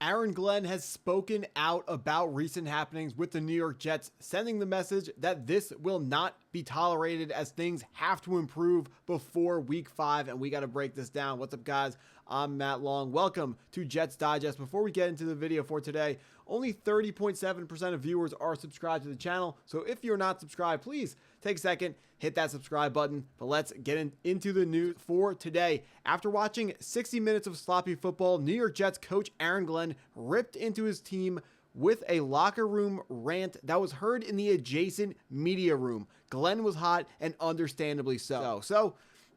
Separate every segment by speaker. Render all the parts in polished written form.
Speaker 1: Aaron Glenn has spoken out about recent happenings with the New York Jets, sending the message that this will not be tolerated as things have to improve before week 5, and we got to break this down. What's up, guys? I'm Matt Long. Welcome to Jets Digest. Before we get into the video for today, only 30.7% of viewers are subscribed to the channel, so if you're not subscribed, please take a second, hit that subscribe button. But let's get into the news for today. After watching 60 minutes of sloppy football, New York Jets coach Aaron Glenn ripped into his team with a locker room rant that was heard in the adjacent media room. Glenn was hot, and understandably so. So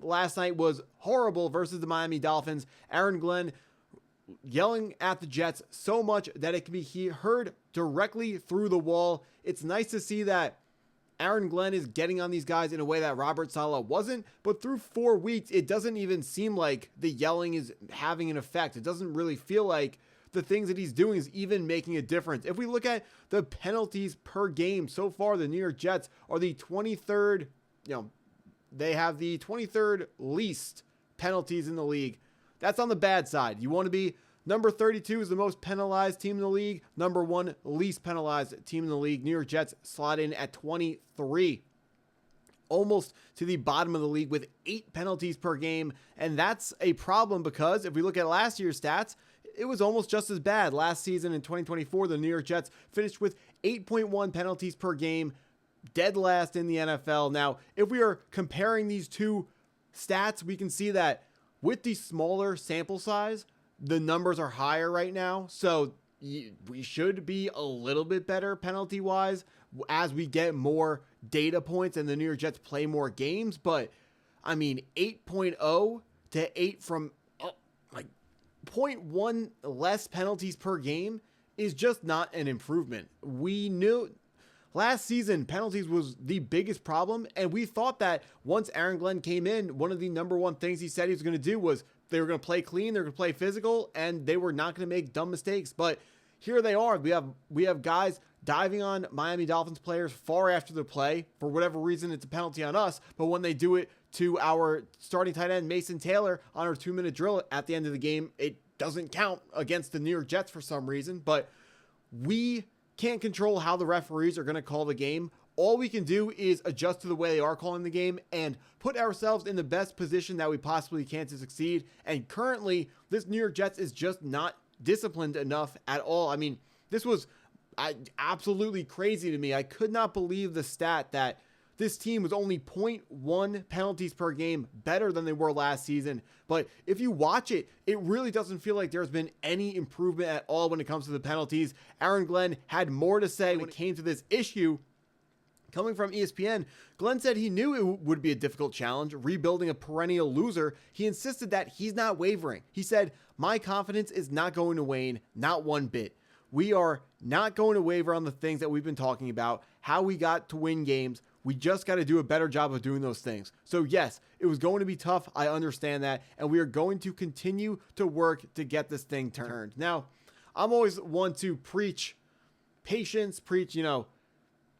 Speaker 1: last night was horrible versus the Miami Dolphins. Aaron Glenn yelling at the Jets so much that it can be heard directly through the wall. It's nice to see that Aaron Glenn is getting on these guys in a way that Robert Saleh wasn't, but through 4 weeks, it doesn't even seem like the yelling is having an effect. It doesn't really feel like the things that he's doing is even making a difference. If we look at the penalties per game so far, the New York Jets are the 23rd, they have the 23rd least penalties in the league. That's on the bad side. You want to be number 32 is the most penalized team in the league. Number 1 least penalized team in the league. New York Jets slot in at 23. Almost to the bottom of the league with 8 penalties per game. And that's a problem because if we look at last year's stats, it was almost just as bad. Last season in 2024, the New York Jets finished with 8.1 penalties per game, dead last in the NFL. Now, if we are comparing these two stats, we can see that with the smaller sample size, the numbers are higher right now. So we should be a little bit better penalty-wise as we get more data points and the New York Jets play more games. But, I mean, 8.0 to 8 from 0.1 less penalties per game is just not an improvement. We knew last season penalties was the biggest problem, and we thought that once Aaron Glenn came in, one of the number one things he said he was going to do was they were going to play clean, they were going to play physical, and they were not going to make dumb mistakes. But here they are. We have guys diving on Miami Dolphins players far after the play. For whatever reason, it's a penalty on us, but when they do it to our starting tight end Mason Taylor on our 2-minute drill at the end of the game, it doesn't count against the New York Jets for some reason. But we can't control how the referees are going to call the game. All we can do is adjust to the way they are calling the game and put ourselves in the best position that we possibly can to succeed. And currently, this New York Jets is just not disciplined enough at all. I mean, this was absolutely crazy to me. I could not believe the stat that this team was only 0.1 penalties per game better than they were last season. But if you watch it, it really doesn't feel like there's been any improvement at all when it comes to the penalties. Aaron Glenn had more to say when it came to this issue. Coming from ESPN, Glenn said he knew it would be a difficult challenge, rebuilding a perennial loser. He insisted that he's not wavering. He said, "My confidence is not going to wane, not one bit. We are not going to waver on the things that we've been talking about, how we got to win games. We just got to do a better job of doing those things." So yes, it was going to be tough. I understand that. And we are going to continue to work to get this thing turned. Now, I'm always one to preach patience,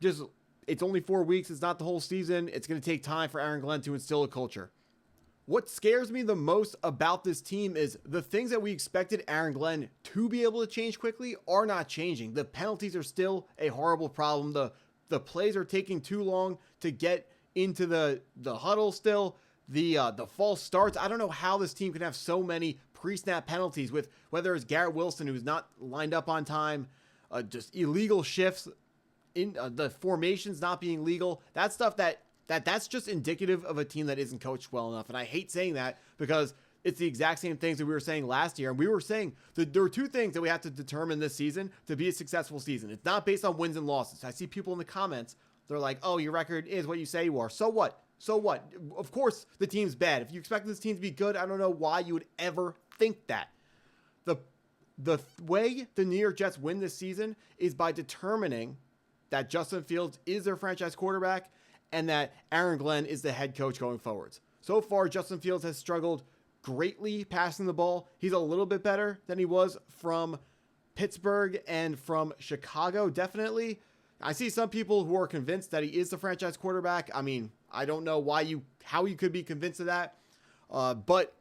Speaker 1: just it's only 4 weeks. It's not the whole season. It's going to take time for Aaron Glenn to instill a culture. What scares me the most about this team is the things that we expected Aaron Glenn to be able to change quickly are not changing. The penalties are still a horrible problem. The plays are taking too long to get into the huddle still. The false starts. I don't know how this team can have so many pre-snap penalties with whether it's Garrett Wilson who's not lined up on time, just illegal shifts, in the formations not being legal. That's stuff that's just indicative of a team that isn't coached well enough. And I hate saying that because it's the exact same things that we were saying last year. And we were saying that there are 2 things that we have to determine this season to be a successful season. It's not based on wins and losses. I see people in the comments, they're like, "Oh, your record is what you say you are." So what? So what? Of course the team's bad. If you expect this team to be good, I don't know why you would ever think that. The way the New York Jets win this season is by determining that Justin Fields is their franchise quarterback and that Aaron Glenn is the head coach going forwards. So far, Justin Fields has struggled greatly passing the ball. He's a little bit better than he was from Pittsburgh and from Chicago, definitely. I see some people who are convinced that he is the franchise quarterback. I mean, I don't know how you could be convinced of that. But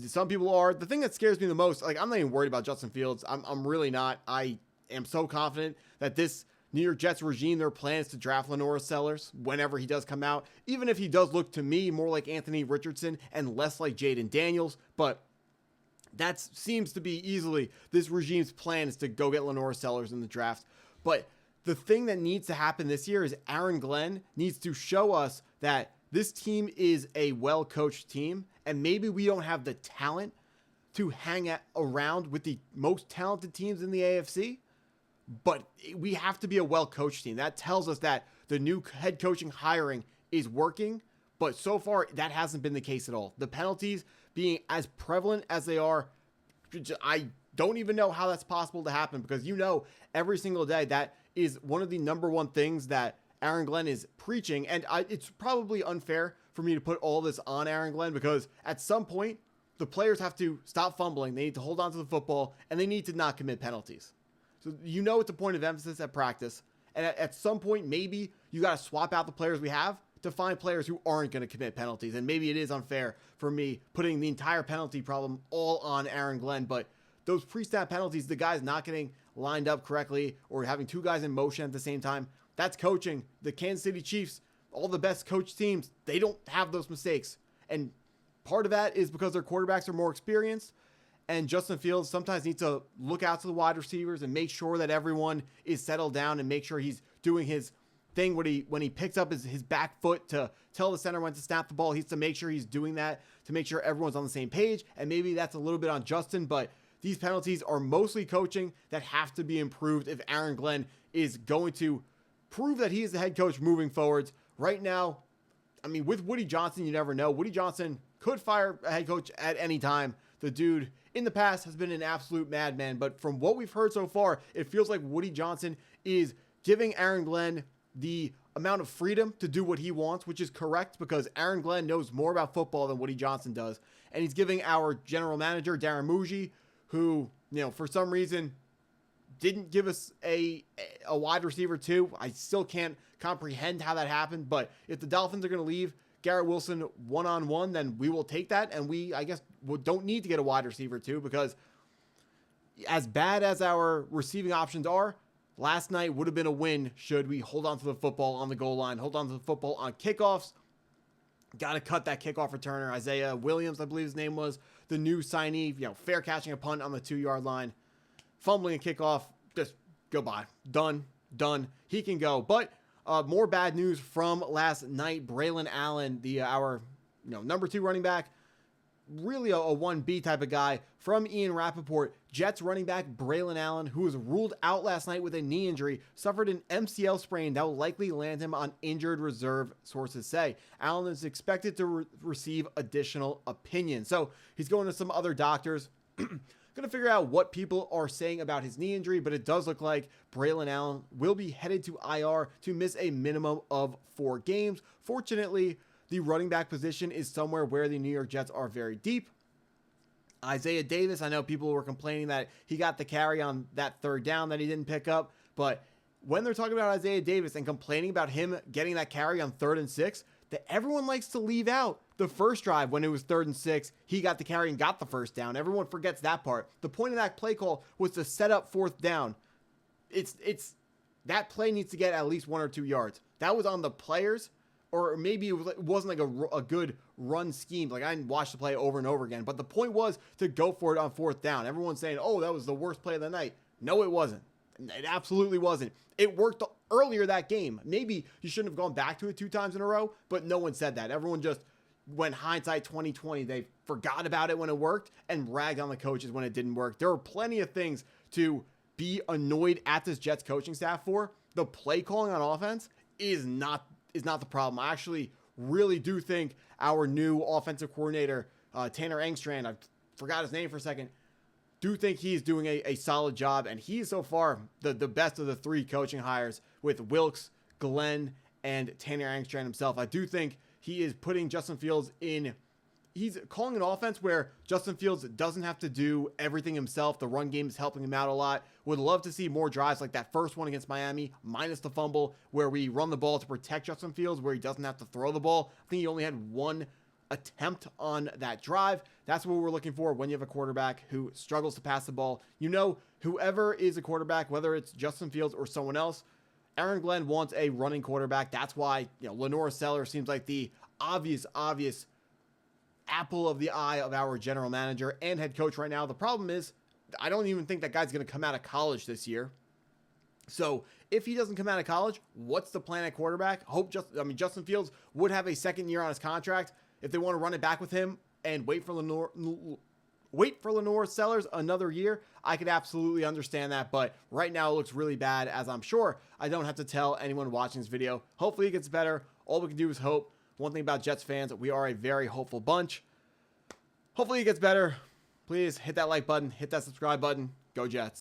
Speaker 1: Some people are. The thing that scares me the most, like, I'm not even worried about Justin Fields. I'm really not. I am so confident that this New York Jets regime, their plan is to draft Lenora Sellers whenever he does come out, even if he does look to me more like Anthony Richardson and less like Jaden Daniels. But that seems to be easily this regime's plan, is to go get Lenora Sellers in the draft. But the thing that needs to happen this year is Aaron Glenn needs to show us that this team is a well-coached team, and maybe we don't have the talent to hang around with the most talented teams in the AFC, but we have to be a well-coached team. That tells us that the new head coaching hiring is working, but so far that hasn't been the case at all. The penalties being as prevalent as they are, I don't even know how that's possible to happen, because every single day that is one of the number one things that Aaron Glenn is preaching. And it's probably unfair for me to put all this on Aaron Glenn, because at some point the players have to stop fumbling. They need to hold on to the football, and they need to not commit penalties. So it's a point of emphasis at practice. And at some point, maybe you got to swap out the players we have to find players who aren't going to commit penalties. And maybe it is unfair for me putting the entire penalty problem all on Aaron Glenn, but those pre-snap penalties, the guys not getting lined up correctly or having two guys in motion at the same time, that's coaching. The Kansas City Chiefs, all the best coached teams, they don't have those mistakes. And part of that is because their quarterbacks are more experienced, and Justin Fields sometimes needs to look out to the wide receivers and make sure that everyone is settled down and make sure he's doing his thing when he picks up his back foot to tell the center when to snap the ball. He needs to make sure he's doing that to make sure everyone's on the same page. And maybe that's a little bit on Justin, but these penalties are mostly coaching that have to be improved if Aaron Glenn is going to prove that he is the head coach moving forwards. Right now, I mean, with Woody Johnson, you never know. Woody Johnson could fire a head coach at any time. The dude in the past has been an absolute madman, but from what we've heard so far, it feels like Woody Johnson is giving Aaron Glenn the amount of freedom to do what he wants, which is correct, because Aaron Glenn knows more about football than Woody Johnson does. And he's giving our general manager, Darren Mougey, who, for some reason didn't give us a wide receiver too. I still can't comprehend how that happened, but if the Dolphins are going to leave Garrett Wilson one-on-one, then we will take that. And I guess, don't need to get a wide receiver too, because as bad as our receiving options are, last night would have been a win should we hold on to the football on the goal line, hold on to the football on kickoffs. Got to cut that kickoff returner. Isaiah Williams, I believe his name was, the new signee, fair catching a punt on the 2-yard line, fumbling a kickoff, just goodbye. Done. He can go. But more bad news from last night. Braelon Allen, our number 2 running back, really a 1B type of guy, from Ian Rappaport. Jets running back Braelon Allen, who was ruled out last night with a knee injury, suffered an MCL sprain that will likely land him on injured reserve, sources say. Allen is expected to receive additional opinion. So he's going to some other doctors. Going to figure out what people are saying about his knee injury, but it does look like Braelon Allen will be headed to IR to miss a minimum of 4 games. Fortunately, the running back position is somewhere where the New York Jets are very deep. Isaiah Davis, I know people were complaining that he got the carry on that 3rd down that he didn't pick up, but when they're talking about Isaiah Davis and complaining about him getting that carry on 3rd and 6, that everyone likes to leave out the first drive when it was 3rd and 6, he got the carry and got the 1st down. Everyone forgets that part. The point of that play call was to set up 4th down. It's that play needs to get at least 1 or 2 yards. That was on the players, or maybe it wasn't like a good run scheme. Like, I didn't watch the play over and over again, but the point was to go for it on 4th down. Everyone's saying, oh, that was the worst play of the night. No, it wasn't. It absolutely wasn't. It worked earlier that game. Maybe you shouldn't have gone back to it 2 times in a row, but no one said that. Everyone just went hindsight 2020. They forgot about it when it worked and ragged on the coaches when it didn't work. There are plenty of things to be annoyed at this Jets coaching staff for. The play calling on offense is not the problem. I actually really do think our new offensive coordinator, Tanner Engstrand, I forgot his name for a second, do think he's doing a solid job, and he's so far the best of the 3 coaching hires with Wilkes, Glenn, and Tanner Engstrand himself. I do think he is putting Justin Fields in. He's calling an offense where Justin Fields doesn't have to do everything himself. The run game is helping him out a lot. Would love to see more drives like that first one against Miami, minus the fumble, where we run the ball to protect Justin Fields, where he doesn't have to throw the ball. I think he only had 1 attempt on that drive. That's what we're looking for when you have a quarterback who struggles to pass the ball. Whoever is a quarterback, whether it's Justin Fields or someone else, Aaron Glenn wants a running quarterback. That's why, Lenore Seller seems like the obvious apple of the eye of our general manager and head coach right now. The problem is, I don't even think that guy's going to come out of college this year. So if he doesn't come out of college, what's the plan at quarterback? Justin Fields would have a second year on his contract. If they want to run it back with him and wait for Lenore Sellers another year, I could absolutely understand that. But right now it looks really bad, as I'm sure I don't have to tell anyone watching this video. Hopefully it gets better. All we can do is hope. One thing about Jets fans, we are a very hopeful bunch. Hopefully it gets better. Please hit that like button, hit that subscribe button. Go Jets.